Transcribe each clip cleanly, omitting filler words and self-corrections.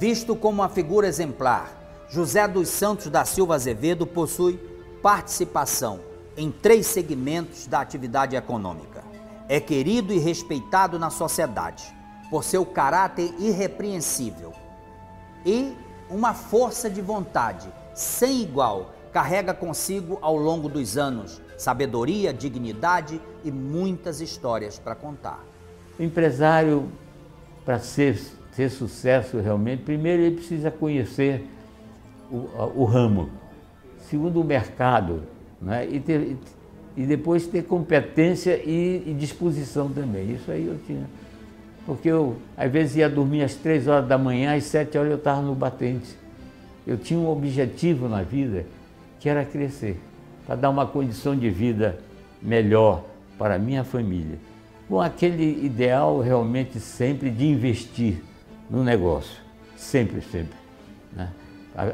Visto como uma figura exemplar, José dos Santos da Silva Azevedo possui participação em 3 segmentos da atividade econômica. É querido e respeitado na sociedade por seu caráter irrepreensível e uma força de vontade sem igual carrega consigo ao longo dos anos sabedoria, dignidade e muitas histórias para contar. O empresário, para ter sucesso realmente, primeiro ele precisa conhecer o ramo, segundo o mercado, né? E depois ter competência e disposição também. Isso aí eu tinha. Porque eu, às vezes, ia dormir às 3 horas da manhã, às 7 horas eu estava no batente. Eu tinha um objetivo na vida, que era crescer, para dar uma condição de vida melhor para a minha família. Com aquele ideal realmente sempre de investir no negócio, sempre, né?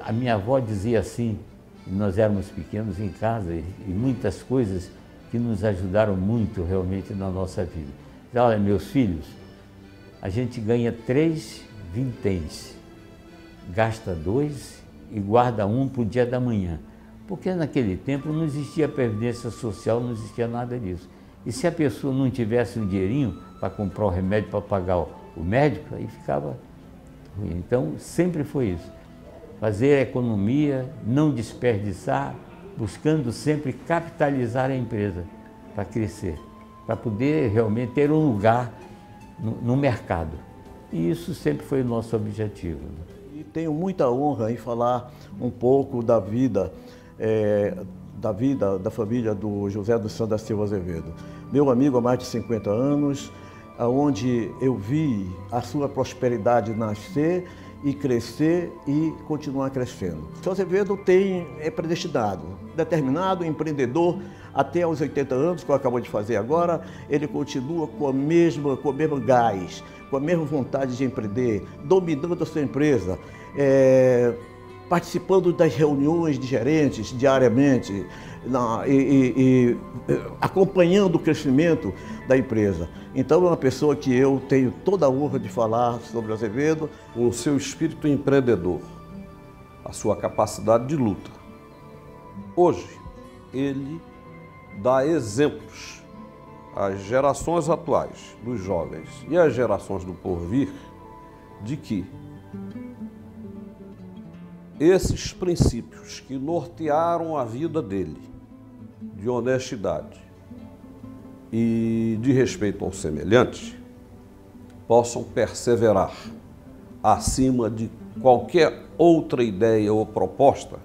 A minha avó dizia assim, nós éramos pequenos em casa e muitas coisas que nos ajudaram muito realmente na nossa vida. Dizia, olha, meus filhos, a gente ganha 3 vinténs, gasta 2 e guarda 1 para o dia da manhã. Porque naquele tempo não existia previdência social, não existia nada disso. E se a pessoa não tivesse um dinheirinho para comprar o remédio, para pagar o médico, aí ficava ruim. Então, sempre foi isso. Fazer economia, não desperdiçar, buscando sempre capitalizar a empresa para crescer, para poder realmente ter um lugar no mercado. E isso sempre foi o nosso objetivo. E tenho muita honra em falar um pouco da vida da família do José dos Santos da Silva Azevedo. Meu amigo há mais de 50 anos, onde eu vi a sua prosperidade nascer e crescer e continuar crescendo. O Silva Azevedo é predestinado, determinado, empreendedor, até aos 80 anos, que eu acabo de fazer agora, ele continua com o mesmo gás, com a mesma vontade de empreender, dominando a sua empresa, participando das reuniões de gerentes diariamente acompanhando o crescimento da empresa. Então é uma pessoa que eu tenho toda a honra de falar sobre o Azevedo. O seu espírito empreendedor, a sua capacidade de luta. Hoje, ele dá exemplos às gerações atuais dos jovens e às gerações do porvir de que esses princípios que nortearam a vida dele, de honestidade e de respeito ao semelhante, possam perseverar acima de qualquer outra ideia ou proposta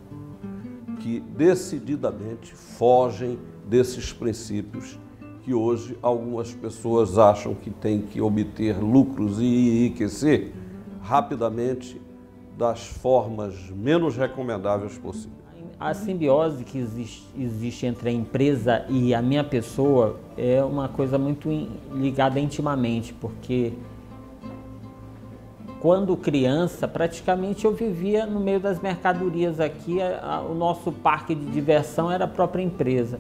que decididamente fogem desses princípios que hoje algumas pessoas acham que têm que obter lucros e enriquecer rapidamente das formas menos recomendáveis possíveis. A simbiose que existe entre a empresa e a minha pessoa é uma coisa muito ligada intimamente, porque quando criança, praticamente eu vivia no meio das mercadorias aqui, o nosso parque de diversão era a própria empresa.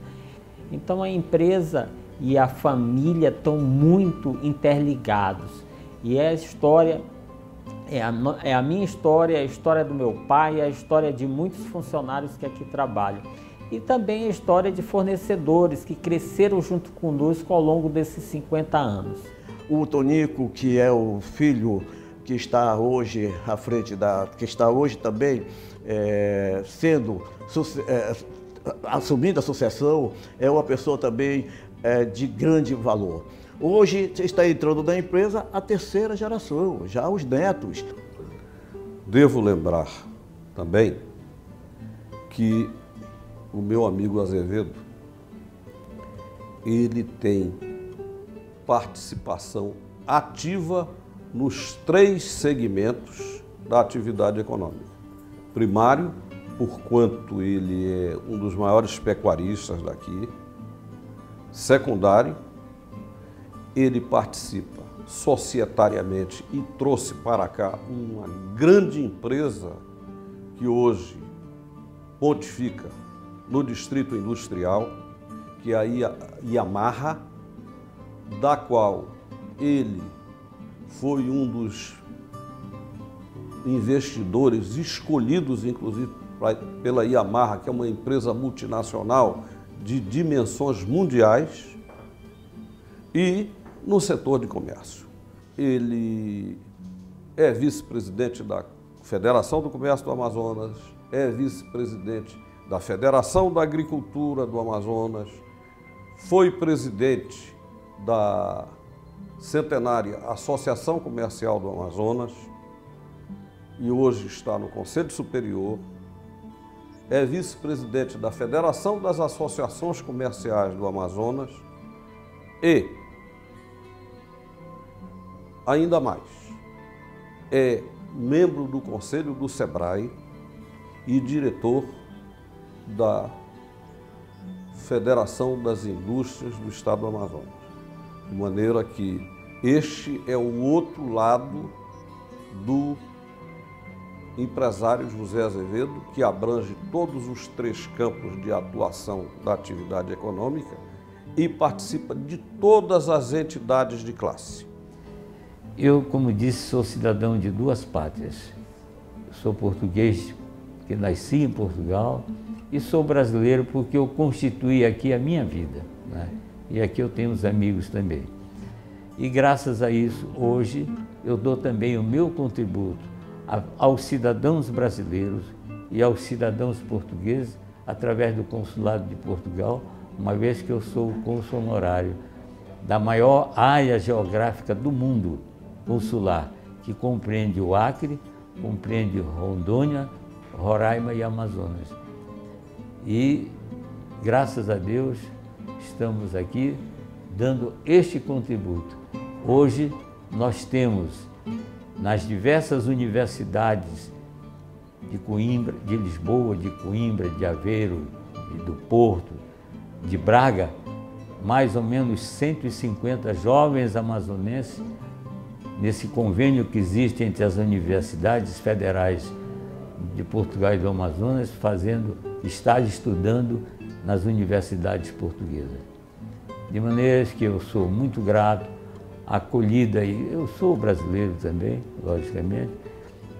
Então a empresa e a família estão muito interligados. E é a história, é a minha história, a história do meu pai, a história de muitos funcionários que aqui trabalham. E também a história de fornecedores que cresceram junto conosco ao longo desses 50 anos. O Tonico, que é o filho que está hoje à frente que está hoje também assumindo a sucessão, é uma pessoa também de grande valor. Hoje está entrando na empresa a 3ª geração, já os netos. Devo lembrar também que o meu amigo Azevedo, ele tem participação ativa nos 3 segmentos da atividade econômica. Primário, porquanto ele é um dos maiores pecuaristas daqui. Secundário, ele participa societariamente e trouxe para cá uma grande empresa que hoje pontifica no Distrito Industrial, que é a Yamaha, da qual ele foi um dos investidores escolhidos, inclusive, pela Yamaha, que é uma empresa multinacional de dimensões mundiais, e no setor de comércio. Ele é vice-presidente da Federação do Comércio do Amazonas, é vice-presidente da Federação da Agricultura do Amazonas, foi presidente da centenária Associação Comercial do Amazonas e hoje está no Conselho Superior, é vice-presidente da Federação das Associações Comerciais do Amazonas e, ainda mais, é membro do Conselho do SEBRAE e diretor da Federação das Indústrias do Estado do Amazonas. De maneira que este é o outro lado do empresário José Azevedo, que abrange todos os 3 campos de atuação da atividade econômica e participa de todas as entidades de classe. Eu, como disse, sou cidadão de 2 pátrias. Sou português, porque nasci em Portugal, e sou brasileiro porque eu constituí aqui a minha vida, né? E aqui eu tenho os amigos também. E graças a isso, hoje, eu dou também o meu contributo aos cidadãos brasileiros e aos cidadãos portugueses através do Consulado de Portugal, uma vez que eu sou o cônsul honorário da maior área geográfica do mundo consular, que compreende o Acre, compreende Rondônia, Roraima e Amazonas. E, graças a Deus, estamos aqui dando este contributo. Hoje, nós temos nas diversas universidades de Coimbra, de Lisboa, de Coimbra, de Aveiro, do Porto, de Braga, mais ou menos 150 jovens amazonenses nesse convênio que existe entre as universidades federais de Portugal e do Amazonas, estudando nas universidades portuguesas. De maneira que eu sou muito grato, acolhida, e eu sou brasileiro também, logicamente,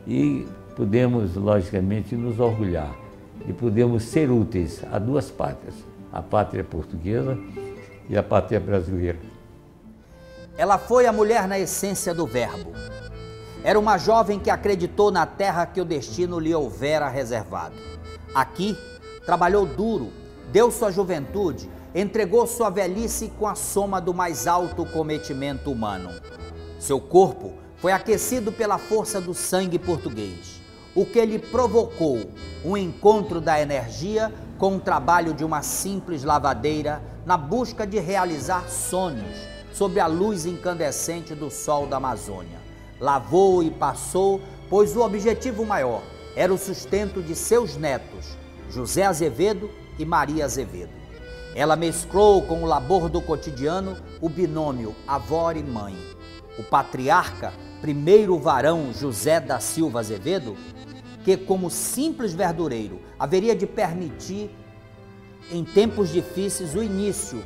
e podemos, logicamente, nos orgulhar e podemos ser úteis a 2 pátrias, a pátria portuguesa e a pátria brasileira. Ela foi a mulher na essência do verbo. Era uma jovem que acreditou na terra que o destino lhe houvera reservado. Aqui, trabalhou duro, deu sua juventude, entregou sua velhice com a soma do mais alto cometimento humano. Seu corpo foi aquecido pela força do sangue português, o que lhe provocou um encontro da energia com o trabalho de uma simples lavadeira na busca de realizar sonhos sob a luz incandescente do sol da Amazônia. Lavou e passou, pois o objetivo maior era o sustento de seus netos, José Azevedo e Maria Azevedo. Ela mesclou com o labor do cotidiano o binômio avó e mãe. O patriarca, primeiro varão José da Silva Azevedo, que como simples verdureiro haveria de permitir, em tempos difíceis, o início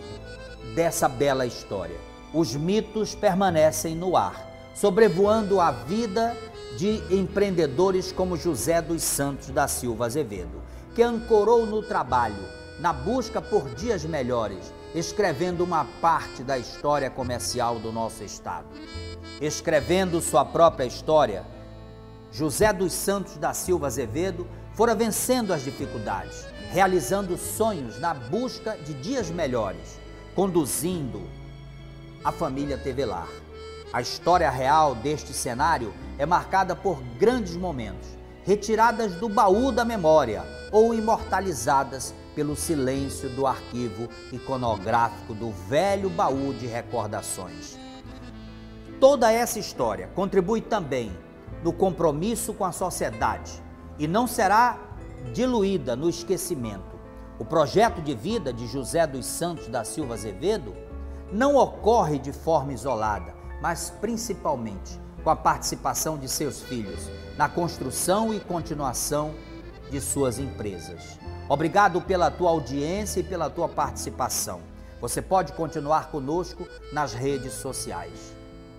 dessa bela história. Os mitos permanecem no ar, sobrevoando a vida de empreendedores como José dos Santos da Silva Azevedo, que ancorou no trabalho, na busca por dias melhores, escrevendo uma parte da história comercial do nosso estado. Escrevendo sua própria história, José dos Santos da Silva Azevedo fora vencendo as dificuldades, realizando sonhos na busca de dias melhores, conduzindo a família Tevelar. A história real deste cenário é marcada por grandes momentos, retiradas do baú da memória ou imortalizadas pelo silêncio do arquivo iconográfico do velho baú de recordações. Toda essa história contribui também no compromisso com a sociedade e não será diluída no esquecimento. O projeto de vida de José dos Santos da Silva Azevedo não ocorre de forma isolada, mas principalmente com a participação de seus filhos na construção e continuação de suas empresas. Obrigado pela tua audiência e pela tua participação. Você pode continuar conosco nas redes sociais.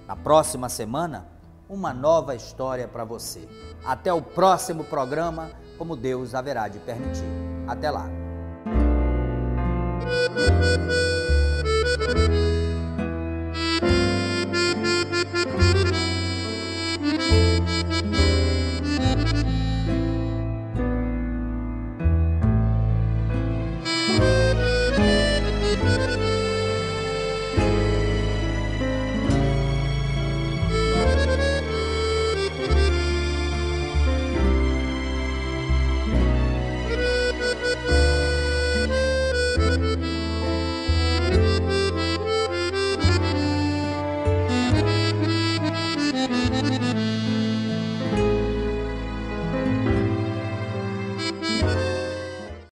Na próxima semana, uma nova história para você. Até o próximo programa, como Deus haverá de permitir. Até lá.